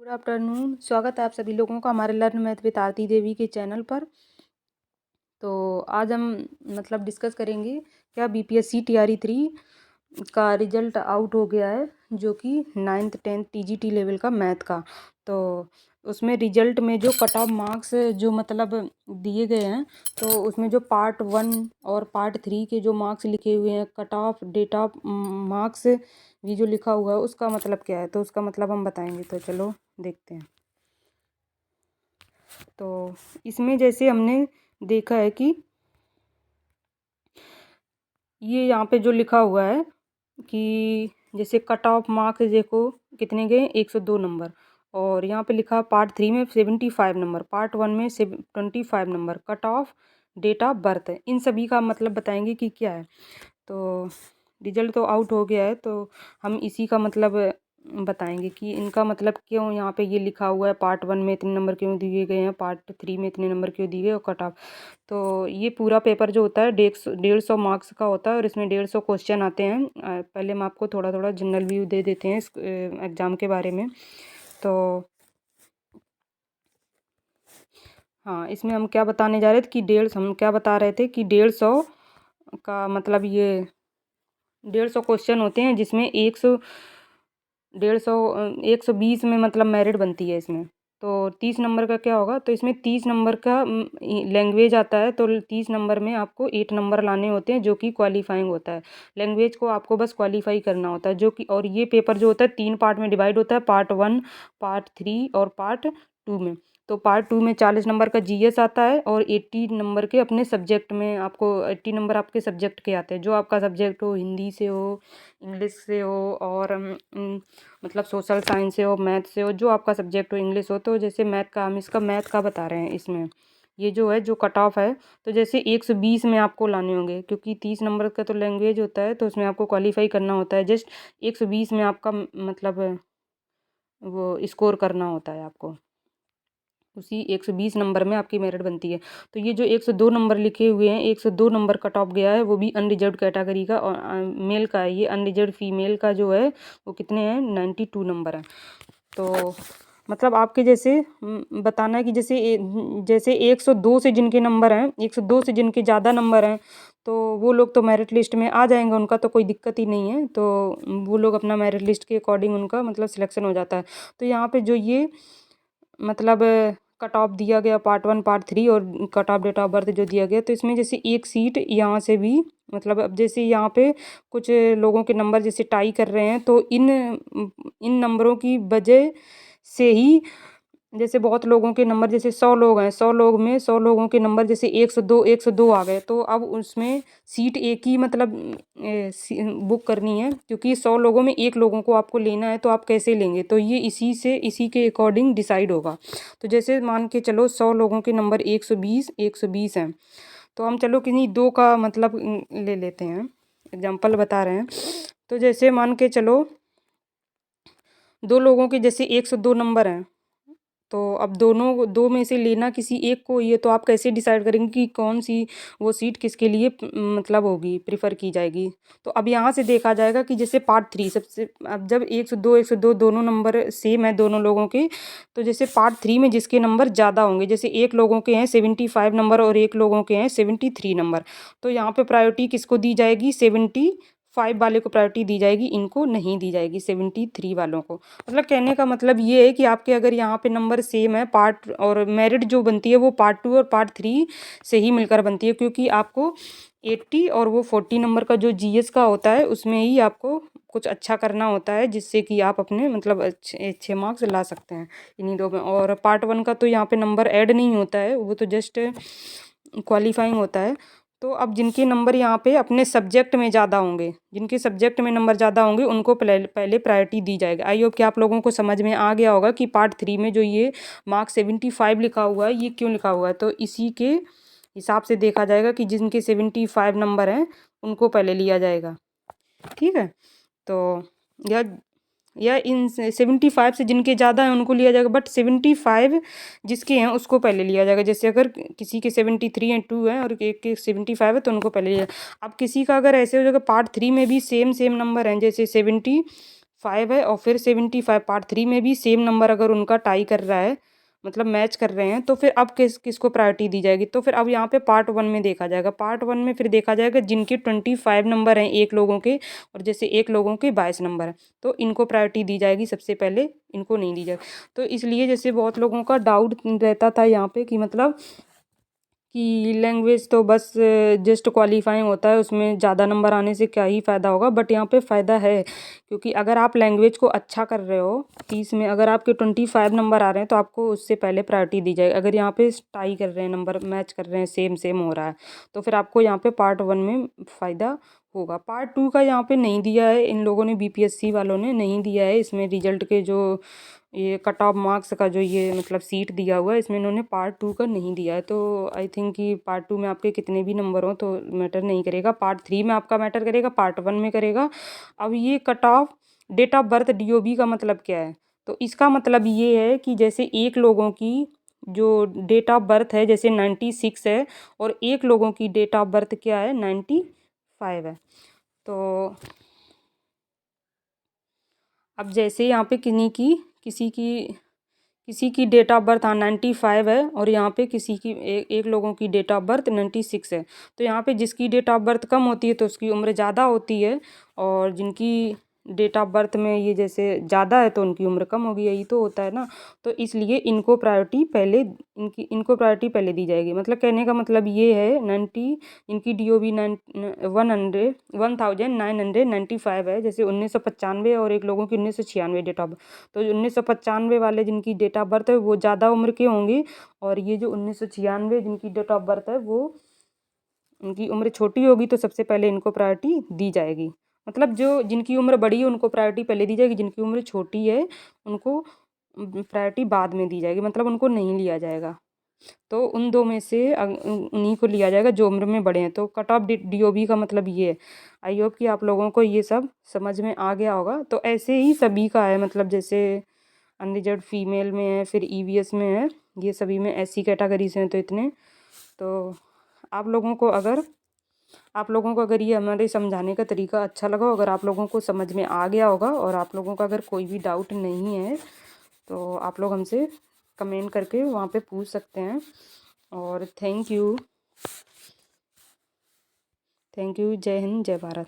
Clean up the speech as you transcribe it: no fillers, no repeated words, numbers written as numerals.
Good afternoon. स्वागत है आप सभी लोगों का हमारे learn math with Aarti Devi के चैनल पर। तो आज हम डिस्कस करेंगे क्या बीपीएससी टीआरई 3 का रिजल्ट आउट हो गया है, जो कि 9th 10th टीजीटी लेवल का मैथ का। तो उसमें रिजल्ट में जो कट ऑफ मार्क्स जो दिए गए हैं, तो उसमें जो पार्ट 1 और पार्ट 3 के जो मार्क्स लिखे हुए हैं, cut off date of marks भी जो लिखा हुआ है, उसका मतलब क्या है, तो उसका मतलब हम बताएंगे। तो चलो देखते हैं। तो इसमें जैसे हमने देखा है कि ये यहाँ पे जो लिखा हुआ है कि जैसे कट ऑफ मार्क्स देखो कितने गए, 102 नंबर। और यहाँ पे लिखा पार्ट 3 में 75 नंबर, पार्ट 1 में 25 number, cut off date of birth है। इन सभी का मतलब बताएंगे कि क्या है। तो रिजल्ट तो आउट हो गया है, तो हम इसी का बताएंगे कि इनका मतलब क्यों यहाँ पे ये लिखा हुआ है, पार्ट 1 में इतने नंबर क्यों दिए गए हैं, पार्ट 3 में इतने नंबर क्यों दिए गए, और कट ऑफ। तो ये पूरा पेपर जो होता है 150 मार्क्स का होता है, और इसमें 150 क्वेश्चन आते हैं। पहले हम आपको थोड़ा थोड़ा जनरल व्यू दे देते हैं इस एग्ज़ाम के बारे में। तो हाँ, इसमें हम क्या बताने जा रहे थे कि हम क्या बता रहे थे कि 150 का ये 150 क्वेश्चन होते हैं, जिसमें 120 में मेरिट बनती है इसमें। तो 30 नंबर का क्या होगा, तो इसमें 30 नंबर का लैंग्वेज आता है। तो 30 नंबर में आपको 8 नंबर लाने होते हैं, जो कि क्वालिफाइंग होता है। लैंग्वेज को आपको बस क्वालिफाई करना होता है, जो कि, और ये पेपर जो होता है 3 पार्ट में डिवाइड होता है, पार्ट 1, पार्ट 3 और पार्ट 2 में। तो पार्ट 2 में 40 नंबर का जीएस आता है, और 80 नंबर के अपने सब्जेक्ट में आपको 80 नंबर आपके सब्जेक्ट के आते हैं, जो आपका सब्जेक्ट हो, हिंदी से हो, इंग्लिश से हो, और सोशल साइंस से हो, मैथ से हो, जो आपका सब्जेक्ट हो, इंग्लिश हो। तो जैसे मैथ का, हम इसका मैथ का बता रहे हैं। इसमें ये जो है, जो कट ऑफ है, तो जैसे 120 में आपको लाने होंगे, क्योंकि 30 नंबर का तो लैंग्वेज होता है, तो उसमें आपको क्वालिफाई करना होता है। जस्ट 120 में आपका वो स्कोर करना होता है आपको। उसी 120 नंबर में आपकी मेरिट बनती है। तो ये जो 102 नंबर लिखे हुए हैं, 102 नंबर कट ऑफ गया है, वो भी अनरिजर्व्ड कैटेगरी का, और मेल का है। ये अनरिजर्व्ड फीमेल का जो है वो कितने हैं, 92 नंबर है। तो आपके जैसे बताना है कि जैसे 102 से जिनके नंबर हैं, 102 से जिनके ज़्यादा नंबर हैं, तो वो लोग तो मेरिट लिस्ट में आ जाएंगे, उनका तो कोई दिक्कत ही नहीं है। तो वो लोग अपना मेरिट लिस्ट के अकॉर्डिंग उनका सिलेक्शन हो जाता है। तो यहाँ पे जो ये मतलब कट ऑफ दिया गया, पार्ट 1 पार्ट 3 और cut off date of birth जो दिया गया, तो इसमें जैसे एक सीट यहाँ से भी अब जैसे यहाँ पे कुछ लोगों के नंबर जैसे टाई कर रहे हैं, तो इन नंबरों की वजह से ही, जैसे बहुत लोगों के नंबर, जैसे 100 लोग हैं, 100 लोग में 100 लोगों के नंबर जैसे 102 आ गए, तो अब उसमें सीट एक ही बुक करनी है, क्योंकि 100 लोगों में एक लोगों को आपको लेना है, तो आप कैसे लेंगे, तो ये इसी के अकॉर्डिंग डिसाइड होगा। तो जैसे मान के चलो 100 लोगों के नंबर 120 हैं, तो हम चलो किन्हीं दो का ले लेते हैं, एग्जाम्पल बता रहे हैं। तो जैसे मान के चलो 2 लोगों के जैसे 102 नंबर हैं, तो अब दोनों दो में से लेना किसी एक को ही है, तो आप कैसे डिसाइड करेंगे कि कौन सी वो सीट किसके लिए होगी, प्रिफर की जाएगी। तो अब यहाँ से देखा जाएगा कि जैसे पार्ट 3 सबसे, अब जब 102 दोनों नंबर सेम है दोनों लोगों के, तो जैसे पार्ट 3 में जिसके नंबर ज़्यादा होंगे, जैसे एक लोगों के हैं 75 नंबर और एक लोगों के हैं 73 नंबर, तो यहाँ पे प्रायोरिटी किसको दी जाएगी, 75 वाले को प्रायोरिटी दी जाएगी, इनको नहीं दी जाएगी 73 वालों को। कहने का मतलब ये है कि आपके अगर यहाँ पे नंबर सेम है, पार्ट और मेरिट जो बनती है वो पार्ट 2 और पार्ट 3 से ही मिलकर बनती है, क्योंकि आपको 80 और वो 40 नंबर का जो जीएस का होता है, उसमें ही आपको कुछ अच्छा करना होता है, जिससे कि आप अपने अच्छे अच्छे मार्क्स ला सकते हैं इन्हीं दो में। और पार्ट 1 का तो यहाँ पे नंबर ऐड नहीं होता है, वो तो जस्ट क्वालिफाइंग होता है। तो अब जिनके नंबर यहाँ पे अपने सब्जेक्ट में ज़्यादा होंगे, जिनके सब्जेक्ट में नंबर ज़्यादा होंगे, उनको पहले प्रायोरिटी दी जाएगी। आई होप कि आप लोगों को समझ में आ गया होगा कि पार्ट 3 में जो ये मार्क्स 75 लिखा हुआ है, ये क्यों लिखा हुआ है। तो इसी के हिसाब से देखा जाएगा कि जिनके 75 नंबर हैं, उनको पहले लिया जाएगा। ठीक है, तो या इन 75 से जिनके ज़्यादा हैं उनको लिया जाएगा, बट 75 जिसके हैं उसको पहले लिया जाएगा। जैसे अगर किसी के 73 हैं, 2 हैं, और एक के 75 है, तो उनको पहले लिया। अब किसी का अगर ऐसे हो जाएगा पार्ट 3 में भी सेम नंबर हैं, जैसे 5 है और फिर 75 पार्ट 3 में भी सेम नंबर अगर उनका टाई कर रहा है, मतलब मैच कर रहे हैं, तो फिर अब किसको प्रायोरिटी दी जाएगी? तो फिर अब यहाँ पे पार्ट 1 में देखा जाएगा। पार्ट 1 में फिर देखा जाएगा जिनके 25 नंबर हैं एक लोगों के, और जैसे एक लोगों के 22 नंबर हैं, तो इनको प्रायोरिटी दी जाएगी सबसे पहले, इनको नहीं दी जाएगी। तो इसलिए जैसे बहुत लोगों का डाउट रहता था यहाँ पे कि मतलब कि लैंग्वेज तो बस जस्ट क्वालिफाइंग होता है, उसमें ज़्यादा नंबर आने से क्या ही फ़ायदा होगा, बट यहाँ पे फ़ायदा है, क्योंकि अगर आप लैंग्वेज को अच्छा कर रहे हो 30 में, अगर आपके 25 नंबर आ रहे हैं तो आपको उससे पहले प्रायोरिटी दी जाएगी। अगर यहाँ पे टाई कर रहे हैं, नंबर मैच कर रहे हैं, सेम सेम हो रहा है, तो फिर आपको यहाँ पे पार्ट 1 में फ़ायदा होगा। पार्ट 2 का यहाँ पे नहीं दिया है इन लोगों ने, बीपीएससी वालों ने नहीं दिया है इसमें रिजल्ट के जो ये कट ऑफ मार्क्स का जो ये मतलब सीट दिया हुआ है, इसमें इन्होंने पार्ट 2 का नहीं दिया है। तो आई थिंक कि पार्ट 2 में आपके कितने भी नंबर हो तो मैटर नहीं करेगा, पार्ट 3 में आपका मैटर करेगा, पार्ट 1 में करेगा। अब ये cut off date of birth DOB का मतलब क्या है? तो इसका मतलब ये है कि जैसे एक लोगों की जो डेट ऑफ बर्थ है जैसे 96 है, और एक लोगों की डेट ऑफ बर्थ क्या है, 95 है। तो अब जैसे यहाँ पे किसी की डेट ऑफ बर्थ 95 है, और यहाँ पे किसी की एक लोगों की डेट ऑफ बर्थ 96 है। तो यहाँ पे जिसकी डेट ऑफ बर्थ कम होती है तो उसकी उम्र ज़्यादा होती है, और जिनकी डेट ऑफ बर्थ में ये जैसे ज़्यादा है तो उनकी उम्र कम होगी, यही तो होता है ना। तो इसलिए इनको प्रायोरिटी पहले दी जाएगी। मतलब कहने का मतलब ये है 90, इनकी डीओबी 1995 है, जैसे 1995, और एक लोगों की 1996 डेट ऑफ। तो 1995 वाले जिनकी डेट ऑफ बर्थ है वो ज़्यादा उम्र के होंगे, और ये जो 1996 जिनकी डेट ऑफ बर्थ है वो उनकी उम्र छोटी होगी, तो सबसे पहले इनको प्रायोरिटी दी जाएगी। मतलब जो जिनकी उम्र बड़ी है उनको प्रायोरिटी पहले दी जाएगी, जिनकी उम्र छोटी है उनको प्रायोरिटी बाद में दी जाएगी, मतलब उनको नहीं लिया जाएगा। तो उन दो में से उन्हीं को लिया जाएगा जो उम्र में बड़े हैं। तो कट ऑफ डीओबी का मतलब ये है। आई होप कि आप लोगों को ये सब समझ में आ गया होगा। तो ऐसे ही सभी का है, मतलब जैसे अनरिजर्व फीमेल में है, फिर ईवीएस में है, ये सभी में एससी कैटेगरी से हैं, तो इतने। तो आप लोगों को अगर ये हमारे समझाने का तरीका अच्छा लगा, अगर आप लोगों को समझ में आ गया होगा, और आप लोगों का अगर कोई भी डाउट नहीं है तो आप लोग हमसे कमेंट करके वहाँ पे पूछ सकते हैं। और थैंक यू। जय हिंद, जय भारत।